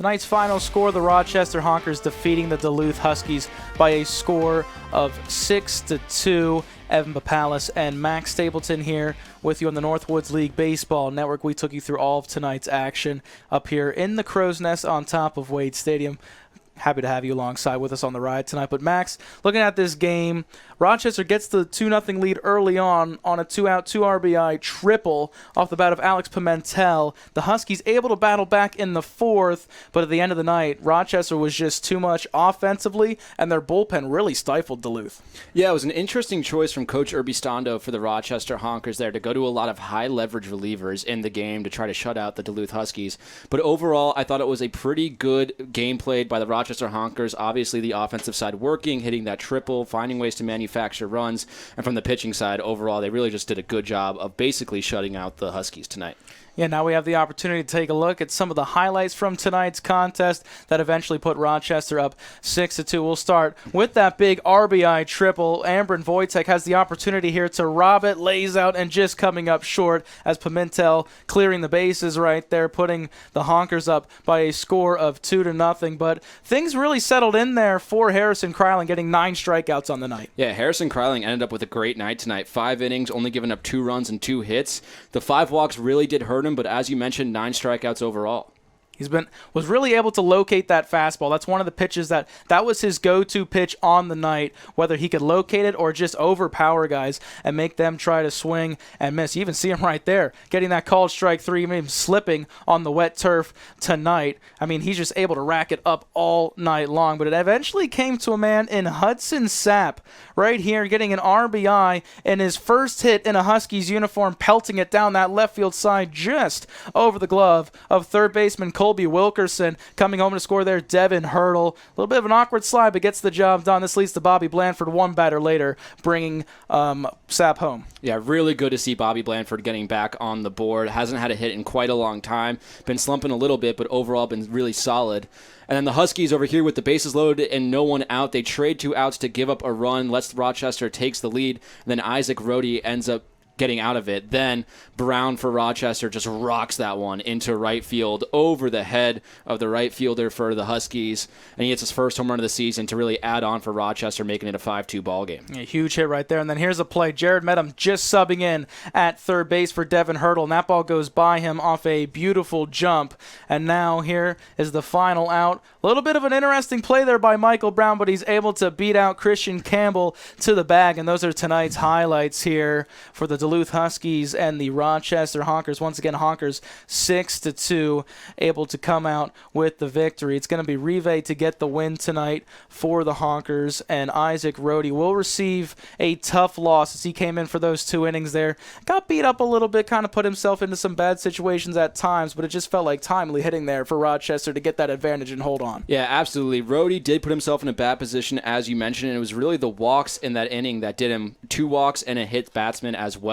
Tonight's final score, the Rochester Honkers defeating the Duluth Huskies by a score of 6-2. Evan Popalis and Max Stapleton here with you on the Northwoods League Baseball Network. We took you through all of tonight's action up here in the Crow's Nest on top of Wade Stadium. Happy to have you alongside with us on the ride tonight. But Max, looking at this game, Rochester gets the 2-0 lead early on a 2-out, 2 RBI triple off the bat of Alex Pimentel. The Huskies able to battle back in the fourth, but at the end of the night, Rochester was just too much offensively, and their bullpen really stifled Duluth. Yeah, it was an interesting choice from Coach Irby Stondo for the Rochester Honkers there to go to a lot of high-leverage relievers in the game to try to shut out the Duluth Huskies. But overall, I thought it was a pretty good game played by the Rochester Honkers. Obviously, the offensive side working, hitting that triple, finding ways to manufacture runs, and from the pitching side, overall, they really just did a good job of basically shutting out the Huskies tonight. Yeah, now we have the opportunity to take a look at some of the highlights from tonight's contest that eventually put Rochester up 6-2. We'll start with that big RBI triple. Ambrin Wojtek has the opportunity here to rob it, lays out, and just coming up short as Pimentel clearing the bases right there, putting the Honkers up by a score of 2-0. But things really settled in there for Harrison Kryling, getting 9 strikeouts on the night. Yeah, Harrison Kryling ended up with a great night tonight. 5 innings, only giving up 2 runs and 2 hits. The 5 walks really did hurt him, but as you mentioned, 9 strikeouts overall. Was really able to locate that fastball. That's one of the pitches that was his go-to pitch on the night, whether he could locate it or just overpower guys and make them try to swing and miss. You even see him right there, getting that called strike 3, maybe slipping on the wet turf tonight. I mean, he's just able to rack it up all night long, but it eventually came to a man in Hudson Sapp right here, getting an RBI in his first hit in a Huskies uniform, pelting it down that left field side just over the glove of third baseman Colby Wilkerson. Coming home to score there, Devin Hurdle. A little bit of an awkward slide, but gets the job done. This leads to Bobby Blanford, one batter later, bringing Sapp home. Yeah, really good to see Bobby Blanford getting back on the board. Hasn't had a hit in quite a long time. Been slumping a little bit, but overall been really solid. And then the Huskies over here with the bases loaded and no one out. They trade 2 outs to give up a run. Rochester takes the lead. And then Isaac Rohde ends up getting out of it. Then Brown for Rochester just rocks that one into right field over the head of the right fielder for the Huskies, and he hits his first home run of the season to really add on for Rochester, making it a 5-2 ball game. A huge hit right there. And then here's a play. Jared Medham just subbing in at third base for Devin Hurdle, and that ball goes by him off a beautiful jump. And now here is the final out. A little bit of an interesting play there by Michael Brown, but he's able to beat out Christian Campbell to the bag, and those are tonight's highlights here for the Duluth Huskies and the Rochester Honkers. Once again, Honkers 6-2, able to come out with the victory. It's going to be Rive to get the win tonight for the Honkers, and Isaac Rohde will receive a tough loss as he came in for those 2 innings there. Got beat up a little bit, kind of put himself into some bad situations at times, but it just felt like timely hitting there for Rochester to get that advantage and hold on. Yeah, absolutely. Rohde did put himself in a bad position, as you mentioned, and it was really the walks in that inning that did him. 2 walks and a hit batsman as well.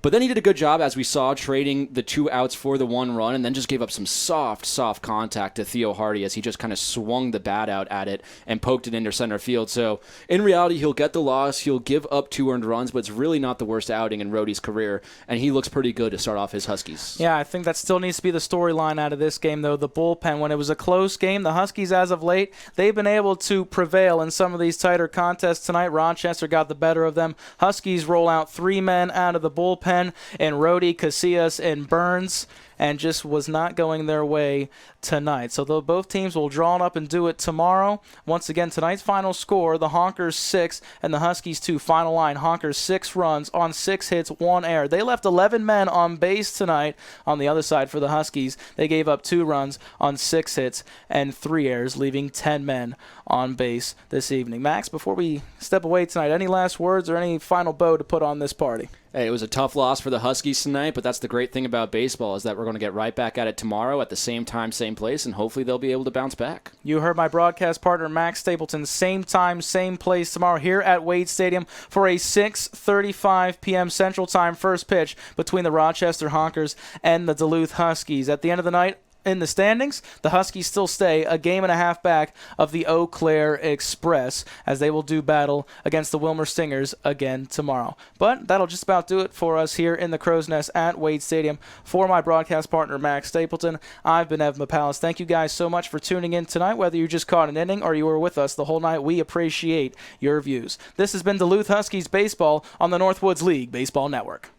But then he did a good job, as we saw, trading the 2 outs for the 1 run, and then just gave up some soft contact to Theo Hardy as he just kind of swung the bat out at it and poked it into center field. So in reality, he'll get the loss. He'll give up 2 earned runs, but it's really not the worst outing in Rohde's career, and he looks pretty good to start off his Huskies. Yeah, I think that still needs to be the storyline out of this game, though. The bullpen, when it was a close game, the Huskies, as of late, they've been able to prevail in some of these tighter contests tonight. Rochester got the better of them. Huskies roll out 3 men out of the bullpen, and Rohde, Casillas, and Burns, and just was not going their way tonight. So though both teams will draw it up and do it tomorrow. Once again, tonight's final score, the Honkers 6 and the Huskies 2. Final line, Honkers 6 runs on 6 hits, 1 error. They left 11 men on base tonight. On the other side for the Huskies, they gave up 2 runs on 6 hits and 3 errors, leaving 10 men on base this evening. Max, before we step away tonight, any last words or any final bow to put on this party? Hey, it was a tough loss for the Huskies tonight, but that's the great thing about baseball is that we're going to get right back at it tomorrow at the same time, same place, and hopefully they'll be able to bounce back. You heard my broadcast partner, Max Stapleton, same time, same place tomorrow here at Wade Stadium for a 6:35 p.m. Central Time first pitch between the Rochester Honkers and the Duluth Huskies. At the end of the night, in the standings, the Huskies still stay a game and a half back of the Eau Claire Express as they will do battle against the Wilmer Stingers again tomorrow. But that'll just about do it for us here in the Crow's Nest at Wade Stadium. For my broadcast partner, Max Stapleton, I've been Evan Popalis. Thank you guys so much for tuning in tonight. Whether you just caught an inning or you were with us the whole night, we appreciate your views. This has been Duluth Huskies Baseball on the Northwoods League Baseball Network.